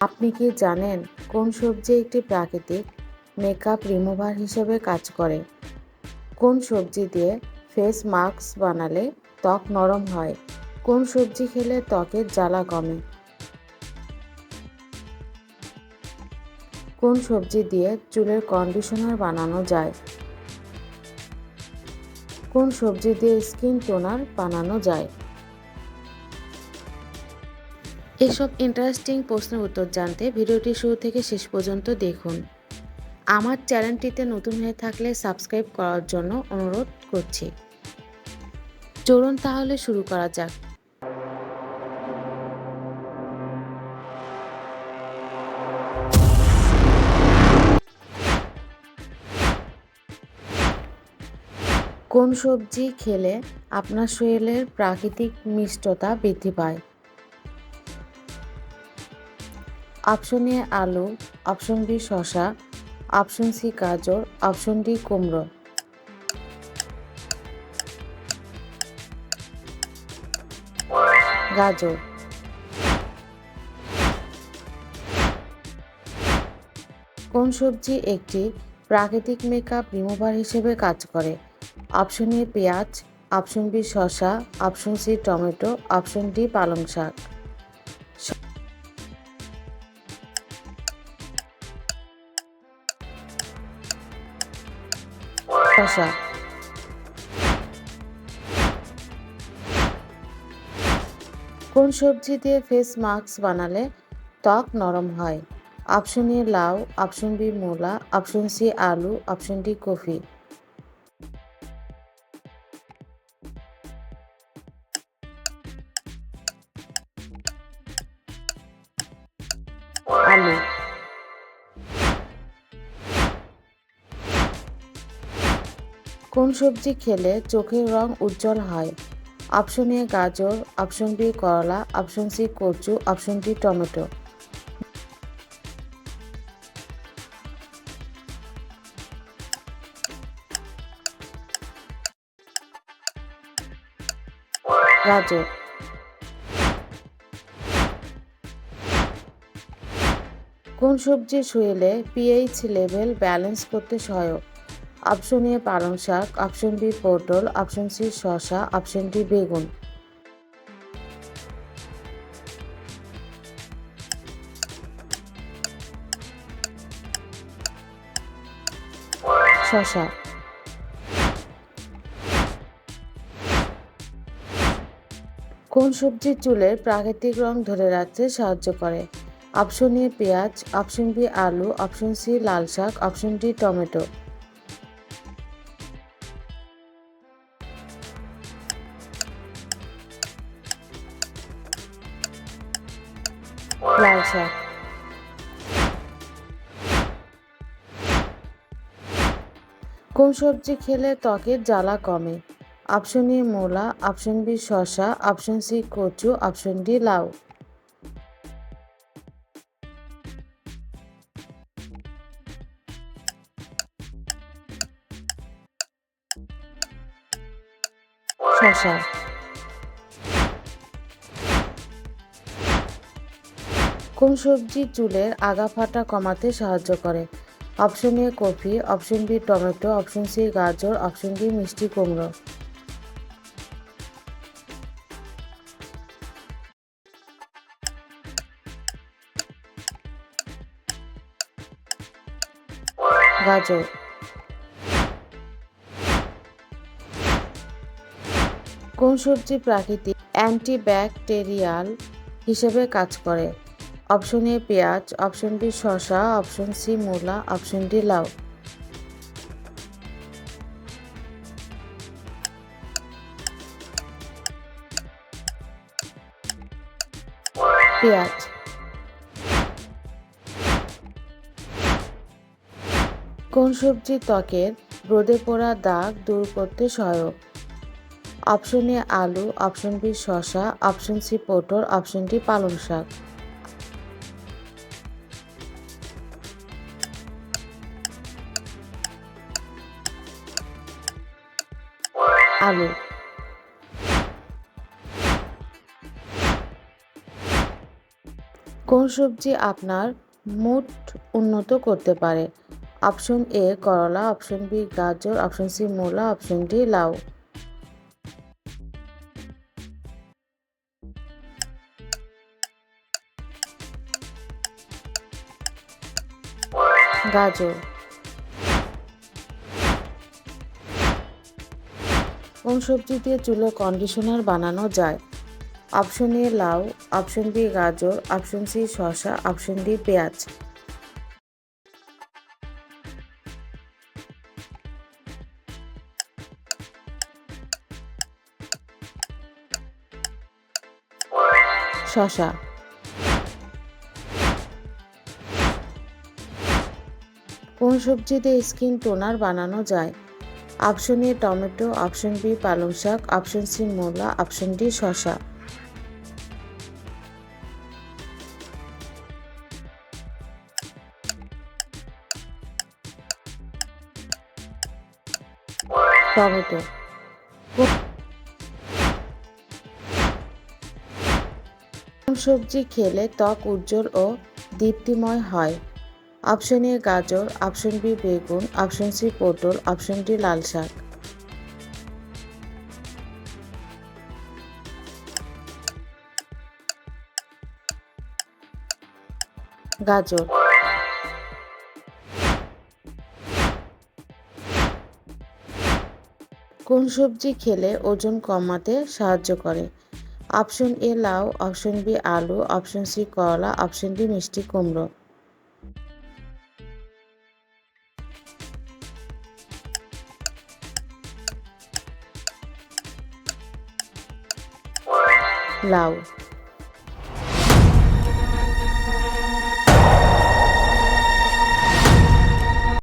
আপনি কি জানেন কোন সবজি একটি প্রাকৃতিক মেকআপ রিমুভার হিসেবে কাজ করে? কোন সবজি দিয়ে ফেস মাস্ক বানালে ত্বক নরম হয়? কোন সবজি খেলে ত্বকের জ্বালা কমে? কোন সবজি দিয়ে চুলের কন্ডিশনার বানানো যায়? কোন সবজি দিয়ে স্কিন টোনার বানানো যায়? এসব ইন্টারেস্টিং প্রশ্নের উত্তর জানতে ভিডিওটি শুরু থেকে শেষ পর্যন্ত দেখুন। আমার চ্যানেলটিতে নতুন হয়ে থাকলে সাবস্ক্রাইব করার জন্য অনুরোধ করছি। চলুন তাহলে শুরু করা যাক। কোন সবজি খেলে আপনার শরীরের প্রাকৃতিক মিষ্টতা বৃদ্ধি পায়? অপশন এ আলু, অপশন বি শসা, অপশন সি গাজর, অপশন ডি কুমড়ো। গাজর। কোন সবজি একটি প্রাকৃতিক মেকআপ রিমুভার হিসেবে কাজ করে? অপশন এ পেঁয়াজ, অপশন বি শসা, option C tomato, option D পালং শাক। শসা। কোন সবজি দিয়ে ফেস মাস্ক বানালে ত্বক নরম হয়? অপশন এ লাউ, অপশন বি মূলা, অপশন সি আলু, অপশন ডি কফি। আলু। কোন সবজি খেলে চোখের রং উজ্জ্বল হয়? অপশন এ গাজর, অপশন বি করলা, অপশন সি কচু, অপশন ডি টমেটো। গাজর। কোন সবজি শরীরে পিএইচ লেভেল ব্যালেন্স করতে সহায়ক? অপশন এ পালং শাক, অপশন বি পটল, অপশন সি শসা, অপশন ডি বেগুন। শসা। কোন সবজি চুলের প্রাকৃতিক রং ধরে রাখতে সাহায্য করে? অপশন এ পেঁয়াজ, অপশন বি আলু, অপশন সি লাল শাক, অপশন ডি টমেটো। লাল শাক। কোন সবজি খেলে ত্বকের জ্বালা কমে? অপশন এ মূলা, অপশন বি শসা, অপশন সি কচু, অপশন ডি লাউ। শসা। কোন সবজি চুলের আগা ফাটা কমাতে সাহায্য করে? Option A coffee, option B tomato, option C গাজর, অপশন ডি মিষ্টি কুমড়ো। গাজর। কোন সবজি প্রাকৃতিক অ্যান্টিব্যাকটেরিয়াল হিসেবে কাজ করে? অপশন এ পেঁয়াজ, অপশন বি শসা, অপশন সি মূলা, অপশন ডি লাউ। পেঁয়াজ। কোন সবজি ত্বকের রোদে পড়া দাগ দূর করতে সহায়ক? অপশন এ আলু, অপশন বি শসা, অপশন সি পটল, অপশন ডি পালং শাক। আলু। কোন সবজি আপনার মুড উন্নত করতে পারে? অপশন এ করলা, অপশন বি গাজর, অপশন সি মূলা, অপশন ডি লাউ। গাজর। কোন সবজি দিয়ে চুলের কন্ডিশনার বানানো যায়? অপশন এ লাউ, অপশন বি গাজর, অপশন সি শসা, অপশন ডি পেঁয়াজ। শসা। কোন সবজি দিয়ে স্কিন টোনার বানানো যায়? Option A tomato, option B পালং শাক, অপশন সি মূলা, অপশন ডি শসা। টমেটো। কোন সবজি খেলে ত্বক উজ্জ্বল ও দীপ্তিময় হয়? অপশন এ গাজর, অপশন বি বেগুন, অপশন সি পটল, অপশন ডি লাল শাক। গাজর। কোন সবজি খেলে ওজন কমাতে সাহায্য করে? অপশন এ লাউ, অপশন বি আলু, অপশন সি করলা, অপশন ডি মিষ্টি কুমড়ো। লাউ।